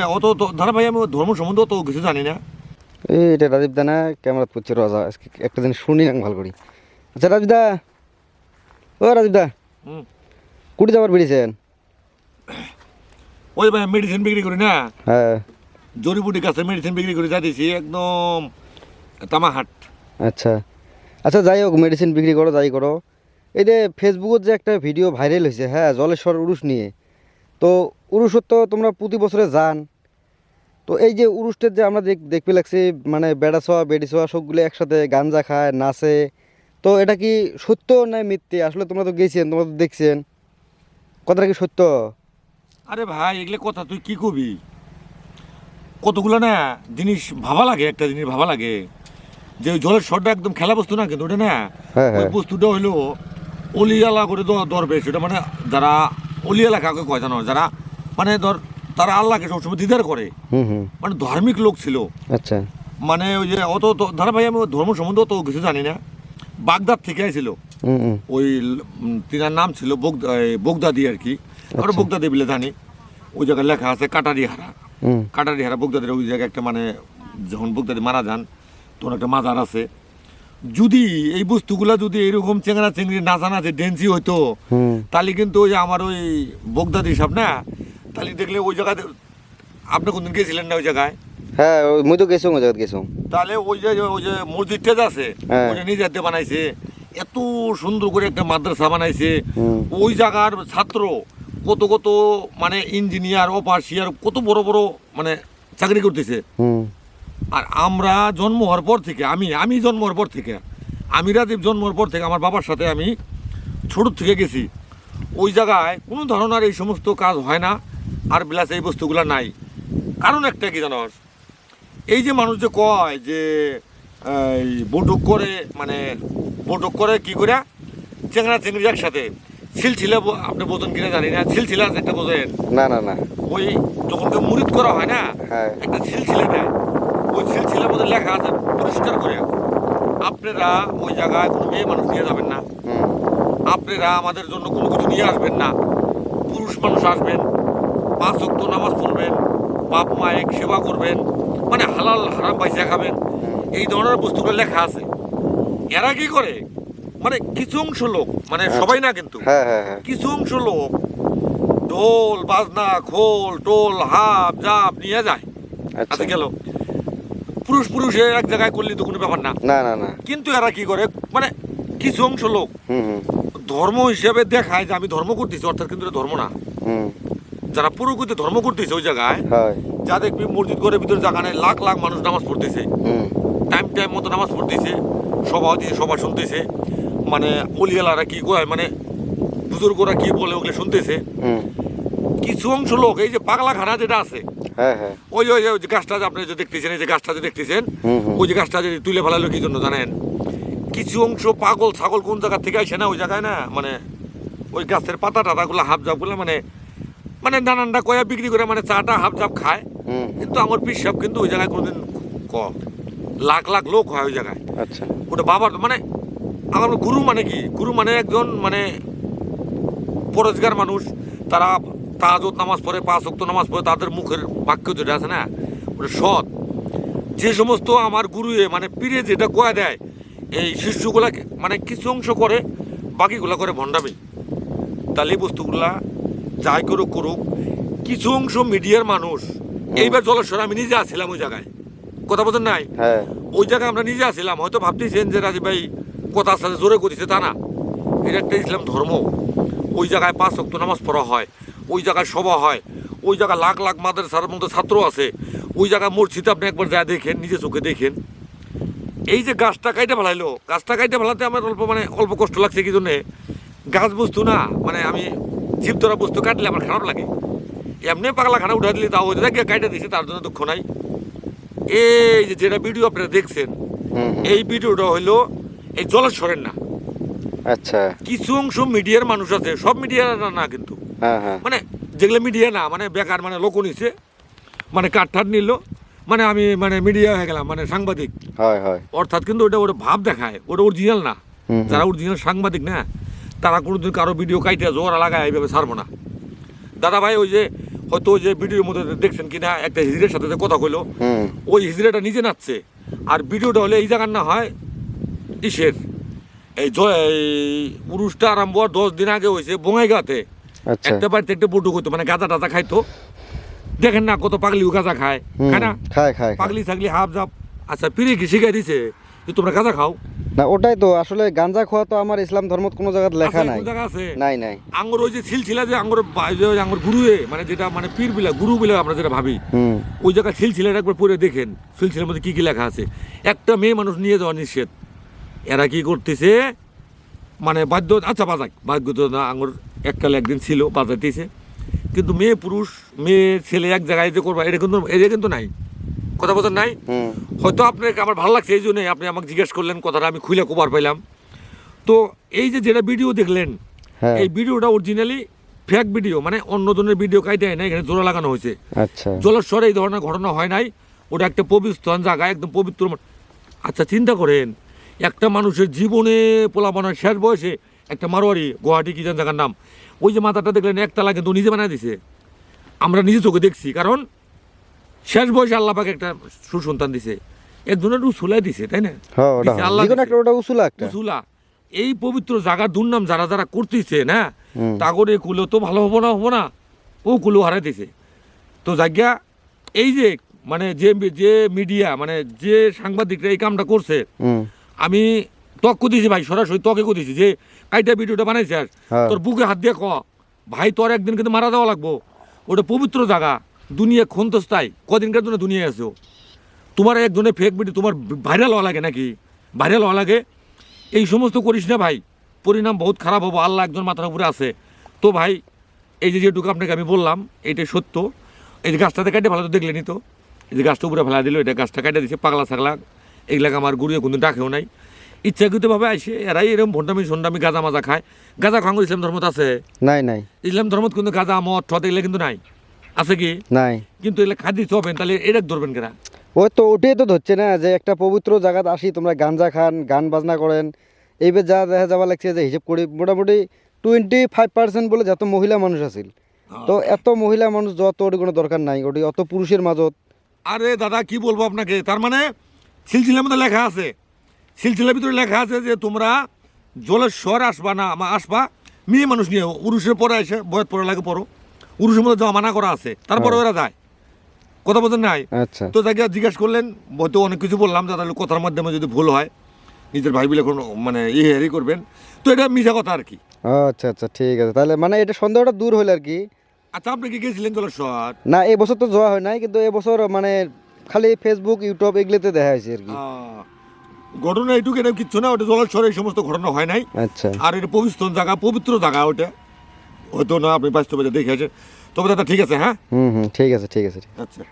অত দাদা ভাই আমি ধর্ম সম্বন্ধে অত কিছু জানি না। এই এটা রাজীব দা না ক্যামেরা করছে রাজা আজকে একটা দিন শুনি না ভালো করি। আচ্ছা রাজীব দা, ও রাজীব দা, কুড়ি যাবার বেরিয়েছেন? ওই ভাই মেডিসিন বিক্রি করি না, হ্যাঁ। জড়িবুটি গাছে মেডিসিন বিক্রি করে যাইতেছি একদম তামাহাট। আচ্ছা আচ্ছা, যাই হোক মেডিসিন বিক্রি করো যাই করো। এই যে ফেসবুকত যে একটা ভিডিও ভাইরাল হয়েছে, হ্যাঁ, জলেশ্বর উরুস নিয়ে। তো উরুসত তো তোমরা প্রতি বছরে যান। তো এই যে উরুসটের যে আমরা দেখতে লাগছি, মানে বেড়া ছোয়া বেড়ি ছোয়া সবগুলো একসাথে গাঞ্জা খায় নাচে। তো এটা কি সত্য না মিথ্যে? আসলে তোমরা তো গেছেন, তোমরা তো দেখছেন, কথাটা কি সত্য? আরে ভাই এগুলো কথা তুই কি কবি, কতগুলো না জিনিস ভাবা লাগে, একটা জিনিস ভাবা লাগে যে ওই জলের শটটা একদম খেলা বস্তু না, কিন্তু ওটা না হ্যাঁ ওই হ্যাঁ বস্তুটা হইলো অলিয়ালা করে ধরবে সেটা, মানে যারা অলিয়ালা কাউকে কয় জানো, যারা মানে ধর তারা আল্লাহকে সবসময় দিদার করে, হুম হুম। মানে ধার্মিক লোক ছিল। আচ্ছা মানে ওই যে অত ধরা ভাই আমি ধর্ম সম্বন্ধে অত কিছু জানি না। বাগদাদ থেকে আইছিল হুম হুম। ওই তিনার নাম ছিল বগদাদি আর কি, আমরা আচ্ছা। বগদাদি বলে জানি। ওই জায়গায় লেখা আছে কাটারিহারা, হুম কাটারিহারা বগদাদের ওই জায়গায় একটা, মানে যখন বগদাদি মারা যান তখন একটা মাজার আছে। যদি এই বস্তুগুলা যদি এরকম চেংড়া চেংড়ি নাচানাচি ডেন্সি হইতো, হুম। তাহলে কিন্তু ওই যে আমার ওই বগদাদি সাহেব না, তাহলে দেখলে ওই জায়গায় আপনি কোনদিন গেছিলেন না ওই জায়গায়? হ্যাঁ মুই তো গেছো, মজা গেছো। তাহলে ওই যে মসজিদটা যে আছে হ্যাঁ। ওটা নিজে হাতে বানাইছে, এত সুন্দর করে একটা মাদ্রাসা বানাইছে। হুম। ওই জায়গার ছাত্র কত কত মানে ইঞ্জিনিয়ার অপারশিয়ার কত বড় বড় মানে চাকরি করতেছে। হুম। আর আমরা জন্ম হওয়ার পর থেকে, আমি জন্ম হওয়ার পর থেকে, আমি রাজীব জন্ম হওয়ার পর থেকে আমার বাবার সাথে আমি ছোট থেকে গেছি। ওই জায়গায় কোনো ধরনের এই সমস্ত কাজ হয় না, আর বিলাস এই বস্তুগুলো নাই। কারণ একটা কি জানো, এই যে মানুষ যে কয় যে এই বৈঠক করে, মানে বৈঠক করে কি করে চেংড়া চেংড়ি একসাথে সিলছিলা, আপনি বোঝেন কিনা জানি না, সিলছিলা একটা বোঝেন? না না না। ওই যখন মুরিদ করা হয় না, হ্যাঁ। একটা সিলছিলা দেয়, ওই সিলছিলার মধ্যে লেখা আছে পরিষ্কার করে, আপনারা ওই জায়গায় কোনো মেয়ে মানুষ নিয়ে যাবেন না, হুম। আপনারা আমাদের জন্য কোনো কিছু নিয়ে আসবেন না, পুরুষ মানুষ আসবেন, 5 ওয়াক্ত নামাজ পড়বেন, বাপ মায়ের সেবা করবেন, মানে হালাল হারাম পয়সা খাবেন, এই ধরনের বস্তুগুলো লেখা আছে। এরা কি করে, মানে কিছু অংশ লোক, মানে সবাই না কিন্তু, হ্যাঁ হ্যাঁ হ্যাঁ। কিছু অংশ লোক ঢোল বাজনা খোল টোল হাপ জাপ নিয়ে যায়। আচ্ছা। আচ্ছা গেল, পুরুষ পুরুষে এক জায়গায় করলে তো কোনো ব্যাপার না, না না না। কিন্তু এরা কি করে, মানে কিছু অংশ লোক হুম হুম। ধর্ম হিসেবে দেখায় যে আমি ধর্ম করতেছি, অর্থাৎ কিন্তু এটা ধর্ম না। হুম। যারা পুরোপুরি ধর্ম করতেছে ওই জায়গায়, হয়। যা দেখবি মসজিদ করে ভিতরে জায়গা নেই, লাখ লাখ মানুষ নামাজ পড়তেছে, হুম। টাইম টাইম মতো নামাজ পড়তেছে, সভা দিয়ে সভা শুনতেছে, মানে অলিয়ালারা কি কয়, মানে বুজুর্গরা কি বলে ওগুলো শুনতেছে। হুম। কিছু অংশ লোক এই যে পাগলা খানা যেটা আছে, হ্যাঁ হ্যাঁ। ওই ওই যে গাছটা যে আপনি যে দেখতেছেন, এই যে গাছটা যে দেখতেছেন, হুম হুম। ওই যে গাছটা যে তুলে ফেলালো কি জন্য জানেন? কিছু অংশ পাগল ছাগল কোন জায়গা থেকে আসে না ওই জায়গায় না, মানে ওই গাছের পাতা টাতাগুলো হাফ জাপগুলো মানে মানে নানানটা কয়া বিক্রি করে, মানে চাটা হাফ জাপ খায়। হুম। কিন্তু আমার পিসাব কিন্তু ওই জায়গায় কোনোদিন কম, লাখ লাখ লোক হয় ওই জায়গায়। আচ্ছা। ওটা বাবার মানে আমার গুরু, মানে কি গুরু, মানে একজন মানে পরেজগার মানুষ, তারা তাহাজ্জুদ নামাজ পড়ে, 5 ওয়াক্ত নামাজ পড়ে, তাদের মুখের বাক্য যেটা আছে না ওটা সৎ। যে সমস্ত আমার গুরুয়ে মানে পীরে যেটা কয়া দেয়, এই শিষ্যগুলাকে মানে কিছু অংশ করে, বাকিগুলা করে ভণ্ডামি। তাহলে এই বস্তুগুলা যাই করুক করুক, কিছু অংশ মিডিয়ার মানুষ, এইবার জলেশ্বর আমি নিজে আসছিলাম ওই জায়গায়, কথা বলছেন নাই? হ্যাঁ। ওই জায়গায় আমরা নিজে আসছিলাম, হয়তো ভাবতেছেন যে রাজীব ভাই কথার সাথে জোরে করেছে, তা না, এটা একটা ইসলাম ধর্ম। ওই জায়গায় 5 ওয়াক্ত নামাজ পড়া হয়, ওই জায়গায় সভা হয়, ওই জায়গায় লাখ লাখ মাদ্রাসার মধ্যে ছাত্র আছে, ওই জায়গায় মসজিদে আপনি একবার যা দেখেন, নিজে চোখে দেখেন। এই যে গাছটা কাইটে ফেলাইলো, গাছটা কাইটে ফেলাতে আমার অল্প কষ্ট লাগছে, কি জন্যে, গাছ বস্তু না, মানে আমি জীব ধরা বস্তু কাটলে আমার খারাপ লাগে, এমনি পাগলা খানা উঠা দিলে তাও জায়গায় কাইটে দিয়েছে, তার জন্য দুঃখ নাই। এই যে যেটা ভিডিও আপনারা দেখছেন, হুম। এই ভিডিওটা হইলো এই জলেশ্বরের না। আচ্ছা। কিছু অংশ মিডিয়ার মানুষ আছে, সব মিডিয়ার না কিন্তু, হ্যাঁ হ্যাঁ। মানে যেগুলো মিডিয়া না, মানে বেকার, মানে লোক নিচ্ছে, মানে কাঠ নিল, মানে আমি মানে মিডিয়া হয়ে গেলাম, মানে সাংবাদিক। হয় হয়। অর্থাৎ কিন্তু ওটা ওটা ভাব দেখায়, ওটা অরিজিনাল না। হুম। যারা অরিজিনাল সাংবাদিক না, তারা কোনোদিন কারো ভিডিও কাইটে জোরা লাগায় এইভাবে ছাড়বো না। দাদা ভাই ওই যে হয়তো ওই যে ভিডিওর মধ্যে দেখছেন কিনা একটা হিজড়ের সাথে যে কথা কইলো, হুম ওই হিজড়াটা নিজে নাচছে। আর ভিডিওটা হলে এই জায়গার না হয় ইসের এই পুরুষটা আরম্ভ হওয়ার 10 দিন আগে হয়েছে বঙ্গাইগাঁতে। আচ্ছা একটা বাড়িতে একটা বটু হইতো, মানে গাঁজা টাজা খাইতো। দেখেন না কত পাগলিও গাঁজা খায়, হুম, খায় না? খায় খায় খায়। পাগলি ছাগলি হাফ জাপ। আচ্ছা পিড়ি কি শিখাই দিছে যে তোমরা গাঁজা খাও? না ওটাই তো আসলে গাঞ্জা খাওয়া তো আমার ইসলাম ধর্মত কোনো জায়গায় লেখা আছে, নাই। কোন জায়গা আছে? নাই নাই। আঙ্গুর ওই যে ছিলছিলা যে আঙ্গুর আঙ্গুর গুরুয়ে, মানে যেটা মানে পীর বিলা গুরু বিলা আমরা যেটা ভাবি, হুম ওই জায়গায় ছিলছিলাটা একবার পড়ে দেখেন ছিলছিলার মধ্যে কি কি লেখা আছে। একটা মেয়ে মানুষ নিয়ে যাওয়া নিষেধ। এরা কি করতেছে, মানে বাদ্য আচ্ছা বাজাক ভাগ্য তো না, আঙ্গুর এককালে একদিন ছিল বাজাইতেছে, কিন্তু মেয়ে পুরুষ মেয়ে ছেলে এক জায়গায় যে করবা এটা কিন্তু নাই, কথা বোঝেন নাই? হুম হয়তো আপনাকে আমার ভালো লাগছে এই জন্যই আপনি আমাকে জিজ্ঞেস করলেন, কথাটা আমি খুলে কবার পাইলাম। তো এই যে যেটা ভিডিও দেখলেন, হ্যাঁ এই ভিডিওটা অরিজিনালি ফেক ভিডিও, মানে অন্য জনের ভিডিও কাইটে না, এখানে জোড়া লাগানো হয়েছে। আচ্ছা জলেশ্বরে এই ধরনের ঘটনা হয় নাই, ওটা একটা পবিত্র জায়গা, একদম পবিত্র আচ্ছা চিন্তা করেন, একটা মানুষের জীবনে পোলাপানোর শেষ বয়সে একটা মারোয়ারি, গুয়াহাটি কি যেন জায়গার নাম, ওই যে মাথাটা দেখলেন একতলা কিন্তু নিজে বানায় দিছে। আমরা নিজে চোখে দেখছি, কারণ শেষ বয়সে আল্লাহ পাক একটা সুসন্তান দিছে, একজনের উসুলাই দিছে, তাই না? হ্যাঁ ওটা দিছে, আল্লাহ যেকোনো দিছে। একটা ওটা উসুলা একটা। উসুলা এই পবিত্র জায়গার দুর্নাম যারা যারা করতেছে না, হুম তাগরে কুলো তো ভালো হবো না, ও কুলো হারাই দিছে। তো জায়গা এই যে মানে যে মিডিয়া, মানে যে সাংবাদিকরা এই কামটা করছে, হুম আমি তক দিয়েছি ভাই, সরাসরি তকে দিয়েছি যে কাইটা ভিডিওটা বানাইছে, আর হ্যাঁ। তোর বুকে হাত দিয়ে ক ভাই, তোর একদিন কিন্তু মারা দেওয়া লাগবো। ওটা পবিত্র জায়গা, দুনিয়া ক্ষন্তস্থায়ী, কদিনকার জন্য দুনিয়ায় আছো। তোমার একজনের ফেক ভিডিও তোমার ভাইরাল হওয়া লাগে নাকি? ভাইরাল হওয়া লাগে? এই সমস্ত করিস না ভাই, পরিণাম বহুত খারাপ হবো। আল্লাহ একজন মাথার উপরে আছে। তো ভাই এই যে যেটুকু আপনাকে আমি বললাম এইটাই সত্য। এই যে গাছটাতে কাটে ভালো তো দেখলেনি তো, এই যে গাছটা উপরে ফেলা দিল, এটা গাছটা কাটে দিচ্ছে, পাগলা ছাগলা এগুলাকে আমার গুরুয়ে কোনো ডাকেও নাই, ইচ্ছাকৃতভাবে আসে এরাই এরকম ভণ্ডামি সন্ডামি গাঁজা মাজা খায়। গাঁজা খাঙ্গ ইসলাম ধর্মত আছে? নাই নাই ইসলাম ধর্মত কিন্তু গাঁজা মদ ঠদ এগুলো কিন্তু নাই, আছে কি? নাই। কিন্তু এগুলো খাদি চবেন, তাহলে এটা ধরবেন কেনা? ওই তো ওটাই তো ধরছে না, যে একটা পবিত্র জায়গাতে আসি তোমরা গাঞ্জা খান, গান বাজনা করেন, এইবার যা দেখা যাওয়া লাগছে যে হিসেব করি মোটামুটি 25% বলে যত মহিলা মানুষ আছিল, তো এত মহিলা মানুষ যত ওটি কোনো দরকার নাই, ওটি অত পুরুষের মাজত। আরে দাদা কি বলবো আপনাকে, তার মানে সিলসিলার মধ্যে লেখা আছে, সিলসিলার ভিতরে লেখা আছে যে তোমরা জলেশ্বর আসবা না, আসবা মেয়ে মানুষ নিয়ে, উরুষের পরে এসে বয়স পরে লাগে পড়ো, উরুষের মধ্যে যাওয়া মানা করা আছে, তারপরে ওরা যায়, কথা বলছেন নাই? আচ্ছা তো তাকে জিজ্ঞাসা করলেন, হয়তো অনেক কিছু বললাম, তাহলে কথার মাধ্যমে যদি ভুল হয় নিজের ভাই বিলে কোনো মানে হেরি করবেন, তো এটা মিশা কথা আর কি। আচ্ছা আচ্ছা ঠিক আছে, তাহলে মানে এটা সন্দেহটা দূর হইল আর কি। আচ্ছা আপনি কি গেছিলেন জলেশ্বর? না এবছর তো যাওয়া হয় নাই, কিন্তু এবছর মানে খালি ফেসবুক ইউটিউব এগুলোতে দেখা হয়েছে আর কি। ঘটনা এইটুকু, এটা কিচ্ছু না, ওটা জলেশ্বরে এই সমস্ত ঘটনা হয় নাই। আচ্ছা আর এটা পবিত্র জায়গা ওটা, হয়তো না আপনি বাস্তবে দেখে আসেন। তবে দাদা ঠিক আছে, হ্যাঁ হুম হুম ঠিক আছে ঠিক আছে। আচ্ছা।